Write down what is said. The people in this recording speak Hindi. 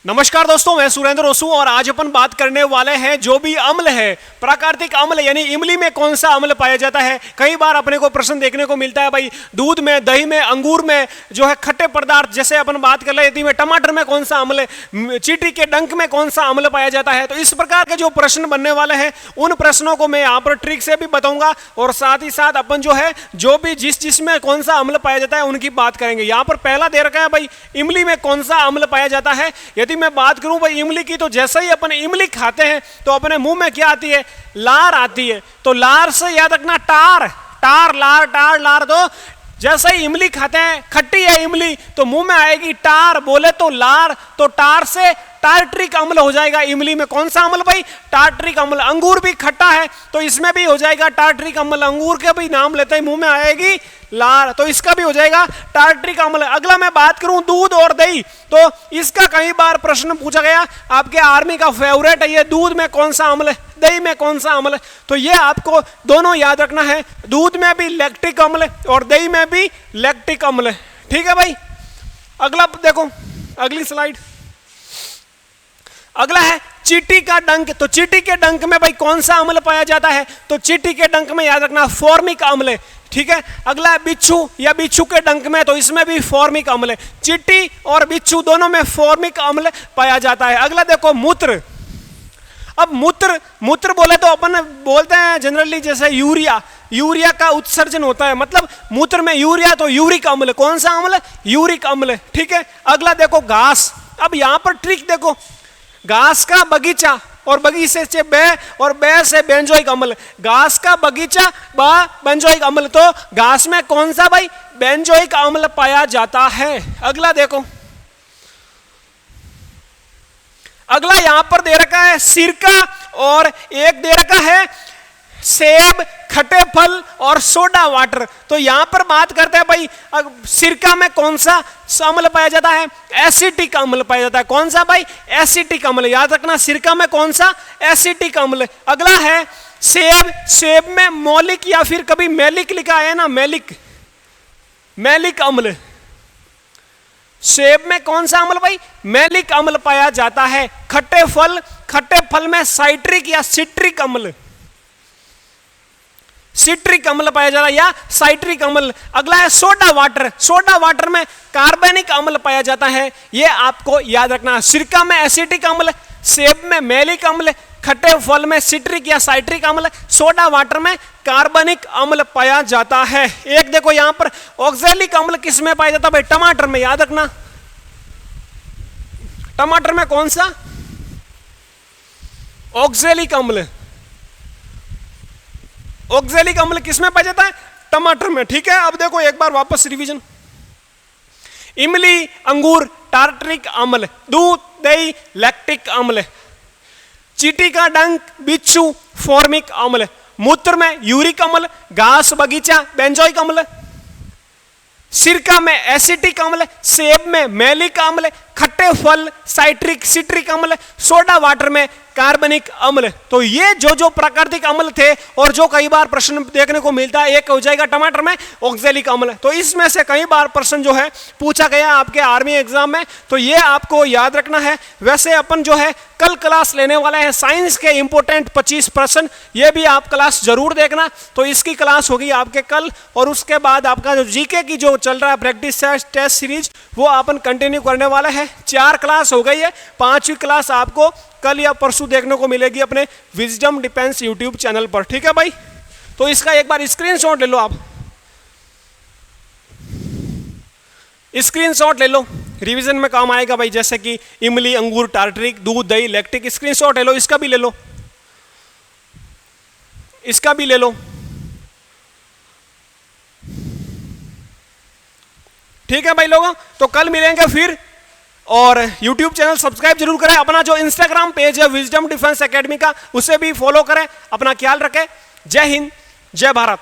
नमस्कार दोस्तों, मैं सुरेंद्र ओसू और आज अपन बात करने वाले हैं जो भी अम्ल है, प्राकृतिक अम्ल यानी इमली में कौन सा अम्ल पाया जाता है। कई बार अपने को प्रश्न देखने को मिलता है भाई, दूध में, दही में, अंगूर में जो है खट्टे पदार्थ, जैसे अपन बात कर लेते हैं टमाटर में कौन सा अम्ल है, चींटी के डंक में कौन सा अम्ल पाया जाता है। तो इस प्रकार के जो प्रश्न बनने वाले हैं उन प्रश्नों को मैं यहाँ पर ट्रिक से भी बताऊंगा और साथ ही साथ अपन जो है जो भी जिस में कौन सा अम्ल पाया जाता है उनकी बात करेंगे। यहाँ पर पहला दे रखा है भाई, इमली में कौन सा अम्ल पाया जाता है। यदि मैं बात करूं भाई इमली की, तो जैसे ही अपन इमली खाते हैं तो अपने मुंह में क्या आती है, लार आती है। तो लार से याद रखना टार, टार लार, टार लार। तो जैसे ही इमली खाते हैं, खट्टी है इमली तो मुंह में आएगी टार, बोले तो लार, तो टार से टार्ट्रिक अम्ल हो जाएगा। इमली में कौन सा अम्ल भाई, टार्ट्रिक अम्ल। अंगूर भी खट्टा है तो इसमें भी हो जाएगा टार्ट्रिक अम्ल, अंगूर के भी नाम लेते ही मुंह में आएगी लार, तो इसका भी हो जाएगा टार्ट्रिक अम्ल। अगला मैं बात करूं दूध और दही, तो इसका कई बार प्रश्न पूछा गया, आपके आर्मी का फेवरेट है ये, दूध में कौन सा अम्ल है, दही में कौन सा अम्ल है। तो ये आपको दोनों याद रखना है, दूध में भी लैक्टिक अम्ल और दही में भी लैक्टिक अम्ल। ठीक है भाई। अगला देखो, अगली स्लाइड। अगला है चींटी का डंक। तो चींटी के डंक में भाई कौन सा अम्ल पाया जाता है, तो चींटी के डंक में याद रखना फॉर्मिक अम्ल है। ठीक है। अगला है बिच्छू या बिच्छू के डंक में, तो इसमें भी फॉर्मिक अम्ल है। चींटी और बिच्छू दोनों में फॉर्मिक अम्ल पाया जाता है। अगला देखो मूत्र। अब मूत्र, मूत्र बोले तो अपन बोलते हैं जनरली जैसे यूरिया, यूरिया का उत्सर्जन होता है, मतलब मूत्र में यूरिया, तो यूरिक अम्ल। कौन सा अम्ल, यूरिक अम्ल। ठीक है। अगला देखो घास। अब यहां पर ट्रिक देखो, घास का बगीचा और बगीचे से बे और बे से बेंजोइक अम्ल, घास का बगीचा बेंजोइक अम्ल, तो घास में कौन सा भाई, बेंजोइक अम्ल पाया जाता है। अगला देखो, अगला यहां पर दे रखा है सिरका और एक दे रखा है सेब, खट्टे फल और सोडा वाटर। तो यहां पर बात करते हैं भाई सिरका में कौन सा अम्ल पाया जाता है, एसिटिक अम्ल पाया जाता है। कौन सा भाई, एसिटिक अम्ल। याद रखना सिरका में कौन सा, एसिटिक अम्ल। अगला है सेब, सेब में मौलिक या फिर कभी मैलिक लिखा है ना, मैलिक, मैलिक अम्ल। सेब में कौन सा अम्ल भाई, मैलिक अम्ल पाया जाता है। खट्टे फल, खट्टे फल में साइट्रिक या सिट्रिक अम्ल, सिट्रिक अम्ल पाया जा रहा है या साइट्रिक अम्ल। अगला है सोडा वाटर, सोडा वाटर में कार्बनिक अम्ल पाया जाता है। ये आपको याद रखना। सिरका में एसिटिक अम्ल, सेब में मैलिक अम्ल, खट्टे फल में सिट्रिक या साइट्रिक अम्ल, सोडा वाटर में कार्बनिक अम्ल पाया जाता है। एक देखो यहां पर ऑक्सैलिक अम्ल किस में पाया जाता है भाई, टमाटर में। याद रखना टमाटर में कौन सा, ऑक्सैलिक अम्ल। ऑक्सैलिक अम्ल किसमें पाया जाता है, टमाटर में। ठीक है। अब देखो एक बार वापस रिवीजन, इमली, अंगूर टार्ट्रिक अम्ल, दूध दही लैक्टिक अम्ल, चींटी का डंक बिच्छू फॉर्मिक अम्ल, मूत्र में यूरिक अम्ल, घास बगीचा बेंजोइक अम्ल, सिरका में एसिटिक अम्ल, सेब में मैलिक अम्ल, खट्टे फल साइट्रिक सिट्रिक अम्ल, सोडा वाटर में कार्बनिक अम्ल। तो ये जो प्राकृतिक अम्ल थे और जो कई बार प्रश्न देखने को मिलता है, एक हो जाएगा टमाटर में ऑक्सैलिक अम्ल। तो इसमें से कई बार प्रश्न जो है पूछा गया आपके आर्मी एग्जाम में, तो ये आपको याद रखना है। वैसे अपन जो है कल क्लास लेने वाले हैं साइंस के इंपोर्टेंट 25 प्रश्न, ये भी आप क्लास जरूर देखना। तो इसकी क्लास होगी आपके कल, और उसके बाद आपका जो जीके की जो चल रहा है प्रैक्टिस टेस्ट सीरीज, वो अपन कंटिन्यू करने वाले हैं। 4 क्लास हो गई है, 5वीं क्लास आपको कल या परसों देखने को मिलेगी अपने विजडम डिफेंस यूट्यूब चैनल पर। ठीक है भाई। तो इसका एक बार स्क्रीनशॉट ले लो, आप स्क्रीनशॉट ले लो, रिवीजन में काम आएगा भाई। जैसे कि इमली, अंगूर टार्ट्रिक, दूध दही लैक्टिक, स्क्रीनशॉट ले लो। इसका भी ले लो, इसका भी ले लो। ठीक है भाई लोगों, तो कल मिलेंगे फिर, और YouTube चैनल सब्सक्राइब जरूर करें। अपना जो Instagram पेज है विजडम डिफेंस एकेडमी का, उसे भी फॉलो करें। अपना ख्याल रखें। जय हिंद, जय भारत।